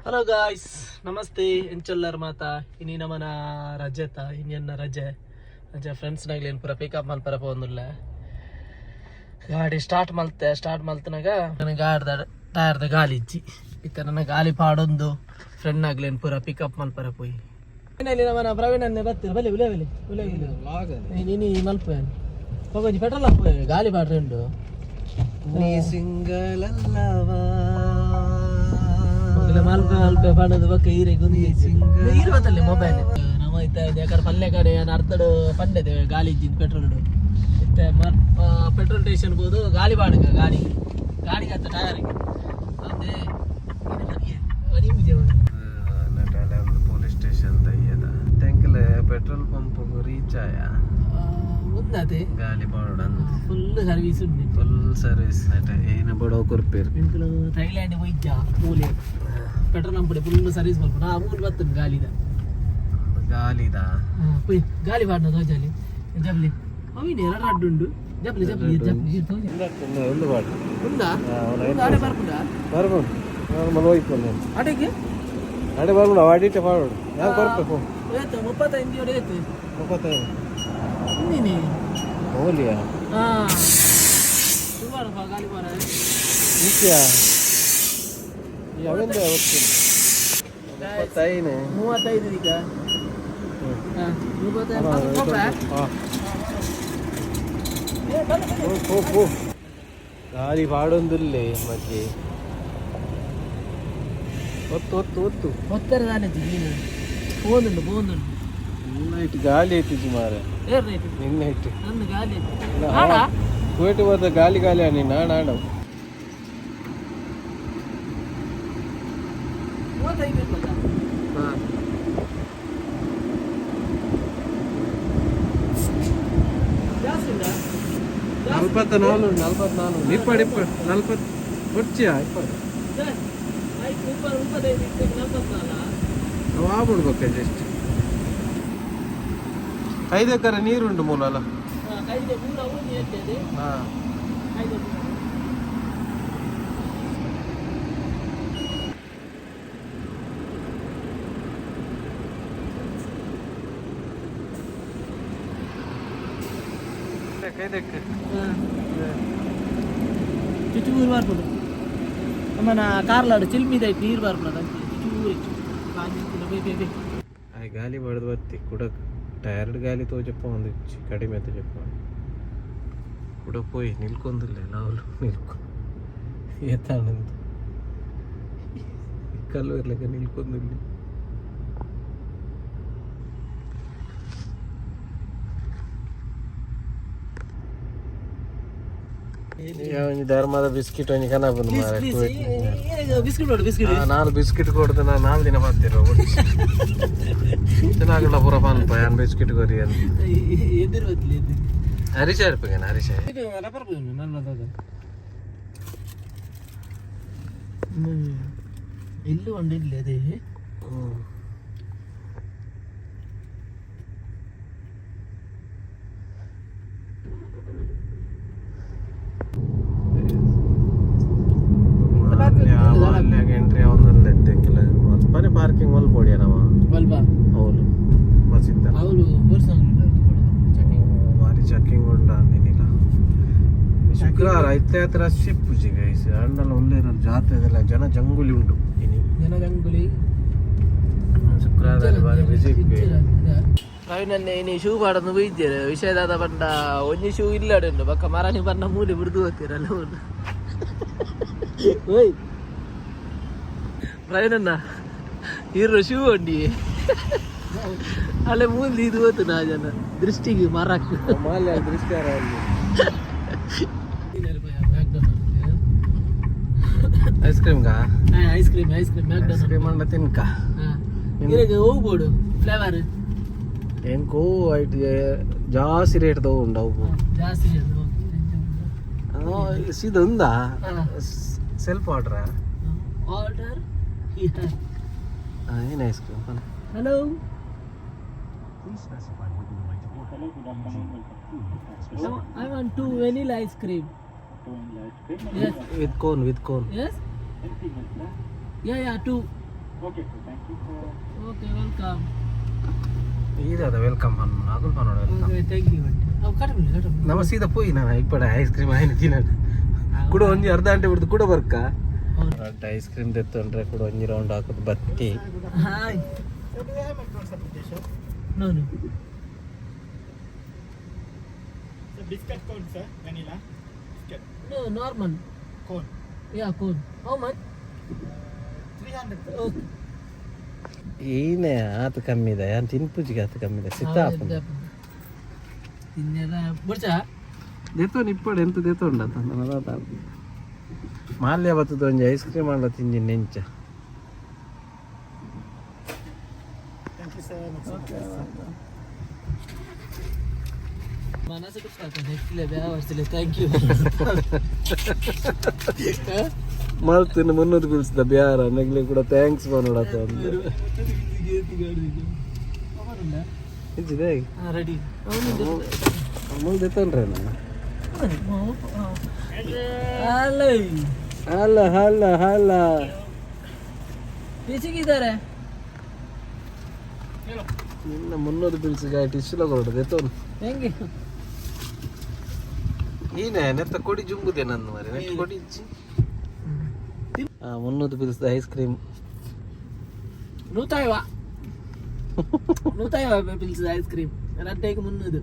Hello guys, ನಮಸ್ತೆ. ಎಂಚಲ್ಲರ್ ಮಾತಾ ಇನ್ನಿ ನಮ್ಮನ ರಜೆತ ಇನ್ನೆನ್ನ ರಜೆ ಫ್ರೆಂಡ್ಸ್ನಾಗ್ಲೇನು ಪೂರ ಪಿಕಪ್ ಮಲ್ಪರ ಪೋಂದುಲ್ಲ. ಗಾಡಿ ಸ್ಟಾರ್ಟ್ ಮಲ್ತನಾಗ ನನಗೆ ಟಯರ್ದ ಗಾಲಿ ಇಜ್ಜಿ ಇತ್ತ ನನ್ನ ಗಾಲಿ ಪಾಡೊಂದು ಫ್ರೆಂಡ್ ಆಗ್ಲೇನು ಪೂರ ಪಿಕಪ್ ಮಲ್ಪರ ಪೋಯಿ ಏನಲ್ಲಿ ನಮ್ಮನ ಪ್ರವೀಣನ್ನೇ ಬರ್ತೀರ ಬಲೆ ಉಲೆ ನೀನು ಮಲ್ಪ ಹೋಗಿ ಪೆಟ್ರೋಲ್ ಹಾಕಿ ಗಾಲಿ ಪಾಡ್ರೆ ಉಂಡು ನೀ ಸಿಂಗಲ್ ಅಲ್ಲವಾ ಮಲ್ಪ ಪಣದು ಬಕ್ಕ ಈರೆ ಬತ್ತಲ್ಲಿ ಮೊಬೈಲ್ ನಮ್ಮ ಇತ್ತ ಯಾಕಂದ್ರೆ ಪಲ್ಯ ಕಡೆ ಅರ್ಧಡು ಪಂಡೆದೆ ಗಾಲಿ ಇದ್ದಿದ್ದು ಪೆಟ್ರೋಲ್ ಇತ್ತ ಪೆಟ್ರೋಲ್ ಸ್ಟೇಷನ್ ಬೋದು ಗಾಲಿ ಬಾಡಿಗೆ ಗಾಡಿಗೆ ಹತ್ತ ಟಯರಿಗೆ ಅದೇ ಪೊಲೀಸ್ ಸ್ಟೇಷನ್ ತೆಂಕಲೆ ಪೆಟ್ರೋಲ್ ಪಂಪ್ ರೀಚ್ ಆಯ ಮುಂದೆ ಗಾಲಿ ಬಾಡ ಫುಲ್ ಸರ್ವಿಸ್ ಉಂಟು ಫುಲ್ ಸರ್ವಿಸ್ ಏನ ಬಡವ ಕೊರ್ಪೇರು ಥೈಲ್ಯಾಂಡ್ ಹೋಯ್ತ ಮೂಲೆ ಪೆಟ್ರೋಲ್ ಪಂಪ್ ಫುಲ್ ಸರ್ವಿಸ್ ಮಲ್ಪ ನಾ ಮೂಲೆ ಬರ್ತದೆ ಗಾಲಿದ ಪೋಯ್ ಗಾಲಿ ಬಾಡ್ನ ತೋಜಾಲಿ ಜಬ್ಲಿ ಅವಿನ ಎರಡು ಅಡ್ಡುಂಡು ಜಬ್ಲಿ ಒಂದು ಬಾಡ ಉಂಡಾ ಆಡೆ ಬರ್ಬುಡಾ ಬರ್ಬೋದು ನಾರ್ಮಲ್ ಹೋಯ್ತು ಆಟೆಗೆ ಅಡೆ ಬರ್ಬೋದು ಅಡಿಟೆ ಮಾಡೋಡು ಯಾವ ಕೊರ್ಬೇಕು ಏತು 35 ಜೋಡಿ ಏತು 35 ನೀನೆ ಹೋಲಿಯಾ ಸುಮಾರು ಗಾಲಿ ಬಾರ ನಿತ್ಯ ಯಾವೆಂದ ಅವತ್ತು 35 ಈಗ ಗಾಳಿ ಬಾಡೊಂದಿಲ್ಲೇ ಮಧ್ಯೆ ಒತ್ತು ಹೊತ್ತರದಾನೆ ಬೋಂದುಂಡು ನಿನ್ನೈಟ್ ಗಾಳಿ ಐತಿ ಸುಮಾರು ನಿನ್ನೈಟ್ ನನ್ನ ಗಾಲಿ ಕೋಟಿ ಹೋದ ಗಾಲಿ ನೀನು ನಾಡು 44 ನಿಪ್ಪಡಿ 40 ಕೊಡ್ಚಿಯಾ 20 ನಾವು ಆಗ್ಬಿಡ್ಬೇಕು ಜಸ್ಟ್ 5 ಎಕರೆ ನೀರುಂಟು ಮೂಲ ಅಲ್ಲ ಚುಚ್ಚೂರು ಬಾರ್ಬೋದು ನಮ್ಮನ ಕಾರ್ಲಾಡು ಚಿಲ್ಮಿದೈತಿ ನೀರು ಬಾರ್ಬೋದು ಅಂತ ಚೂರು ಗಾಲಿ ಬಡ್ದು ಬತ್ತಿ ಕೂಡ ಟಯರ್ಡ್ ಗಾಲಿ ತೋಜಪ್ಪ ಒಂದು ಕಡಿಮೆ ತೋಜಪ್ಪ ಕೂಡ ಪೋಯಿ ನಿಲ್ಕೊಂದಿಲ್ಲ ನಾವು ಏತಾನಂತ ಕಲ್ಲು ಇರ್ಲಿಕ್ಕೆ ನಿಲ್ಕೊಂದಿಲ್ಲ ಧರ್ಮದ ಬಿಸ್ಕಿಟ್ ಕನ ಬಂದು ನಾನು ಬಿಸ್ಕಿಟ್ ಕೊಡ್ದು ನಾನು 4 ದಿನ ಬರ್ತಿರೋ ಚೆನ್ನಾಗಿಲ್ಲ ಪೂರ ಪಾನ್ಪ ಯಾನ್ ಬಿಸ್ಕಿಟ್ ಕೊರಿ ಅಂತ ಹರೀಶ ಇರ್ಬೇಕೇನ ಹರೀಶ ಎಲ್ಲೂ ಒಂದಿಲ್ಲ ಅದೇ ಎಂಟ್ರಿ ಅವನಲ್ಲ ಎದ್ದಕ್ಕಿಲ್ಲ ಮನೆ ಪಾರ್ಕಿಂಗ್ ಮಲ್ ಪೋಡಿಯ ನಮ್ಮ ಅವನು ಬಸ್ ಇದ್ದ ಭಾರಿ ಚೆಕಿಂಗ್ ಉಂಡ ಅಂದಿನಿಲ್ಲ ಶುಕ್ರವಾರ ಐತೆ ಹತ್ರ ಶಿಪ್ ಗೈಸ್ ಅಂಡಲ್ಲ ಒಳ್ಳೆ ಜಾತ್ರೆ ಜನ ಜಂಗುಲಿ ಉಂಟು ಶುಕ್ರವಾರ ಭಾರಿ ಬಿಸಿ ಪ್ರವೀಣನ್ನೇ ಇನಿ ಶೂ ಪಾಡನ್ನು ಬೈದ್ಯರು ವಿಷಯದಾದ ಬಂಡ ಒಂಜಿ ಶೂ ಇಲ್ಲಾಡುಂಡು ಬಕ್ಕ ಮರಾಣಿ ಬಣ್ಣ ಮೂಲೆ ಬಿಡ್ದು ಹೋಗ್ತೀರಲ್ಲ ಓಯ್ ಪ್ರವೀಣನ್ನ ಇರೋ ಶೂ ಉಂಡಿ ಅಲ್ಲೇ ಮೂಲಿ ಇದು ಹೋತು ನಾ ಜನ ದೃಷ್ಟಿಗೆ ಮಾರಾಕ್ ಮಾಲ್ಯ ದೃಷ್ಟಿ ಐಸ್ ಕ್ರೀಮ್ ಅಂಡ ತಿನ್ಕ ಹೋಗ್ಬೋಡು ಫ್ಲೇವರ್ ಏನ್ಕೋ ಐಟ್ ಜಾಸ್ತಿ ರೇಟ್ ತಗೊಂಡು ಅವು ಜಾಸ್ತಿ ಇದೊಂದಾ ಸೆಲ್ಫ್ ಆರ್ಡರ್ ಏನು ice cream hello I want 2 vanilla ice cream. Yes. With cone. Yes. Yeah, 2. Okay welcome ಇದಾದ ವೆಲ್ಕಮ್ ಅನ್ನು ಅದು ಮಾಡೋಣ ವೆಲ್ಕಮ್ ಥ್ಯಾಂಕ್ ಯು ಅವು ಕಡಿಮೆ ನಮ್ಮ ಸೀದಾ ಪೋಯಿ ನಾನು ಇಪ್ಪಡೆ ಐಸ್ ಕ್ರೀಮ್ ಆಯ್ತು ತಿನ್ನೋದು ಕೂಡ ಒಂಜಿ ಅರ್ಧ ಗಂಟೆ ಬಿಡ್ದು ಕೂಡ ಬರ್ಕ ಐಸ್ ಕ್ರೀಮ್ ತೆತ್ತೊಂಡ್ರೆ ಕೂಡ ಒಂಜಿ ರೌಂಡ್ ಹಾಕೋದು ಬತ್ತಿ hi ನೋನು Biscuit cone, sir. Vanilla. Biscuit. No, normal. Cone. Yeah, cone. How much? 300. Okay. ಏನೇ ಆತ ಕಮ್ಮಿ ಇದೆ ಅಂತ ತಿನ್ಪುಜಿಗೆ ಆತ ಕಮ್ಮಿ ಇದೆ ಸಿತ್ತಾಪ ಇನ್ನೆಲ್ಲ ಬರ್ಚಾ ದೇತೋನ್ ಇಪ್ಪಡೆ ಎಂತ ದೇತೋಂಡ ನನ್ನದ ಮಾಲ್ಯ ಬತ್ತದ ಒಂಜಿ ಐಸ್ ಕ್ರೀಮ್ ಅಲ್ಲ ತಿಂಜಿ ನೆಂಚ Thank you, sir. ಮನಸ್ಸು ಬಿಟ್ಟು ನೆಕ್ಸ್ಟ್ಲೆ ಬ್ಯಾ ವರ್ಷಲೆ ಥ್ಯಾಂಕ್ ಯು ಮಲ್ತಿನ ಮುನ್ನೂರು ಬಿಲ್ಸ್ದ ಬ್ಯಾರ ನೆಗ್ಲಿ ಕೂಡ ಥ್ಯಾಂಕ್ಸ್ ಮಾಡೋಡತ್ತ ಇಜ್ಜಿದೆ ರೆಡಿ ಅಮೂಲ್ ದೇತೋನ್ರಿ ನಾನು ಅಲ್ಲ ಅಲ್ಲ ಅಲ್ಲ ಬೀಚಿಗಿದ್ದಾರೆ ನಿನ್ನ ಮುನ್ನೂರು ಬಿಲ್ಸ್ಗೆ ಟಿಶ್ಯೂಲ ಕೊರಡು ದೇತೋನ್ ಹೆಂಗೆ ಈನೆ ನೆತ್ತ ಕೊಡಿ ಜುಂಬುದೆ ನನ್ನ ಮರಿ ನೆಟ್ ಕೊಡಿ ಇಜ್ಜಿ 300 ಬಿಲ್ಸ್ದ ಐಸ್ ಕ್ರೀಮ್ ನೂತಾಯವ ಬಿಲ್ಸ್ ಐಸ್ ಕ್ರೀಮ್ ರಡ್ಡೆಗೆ 300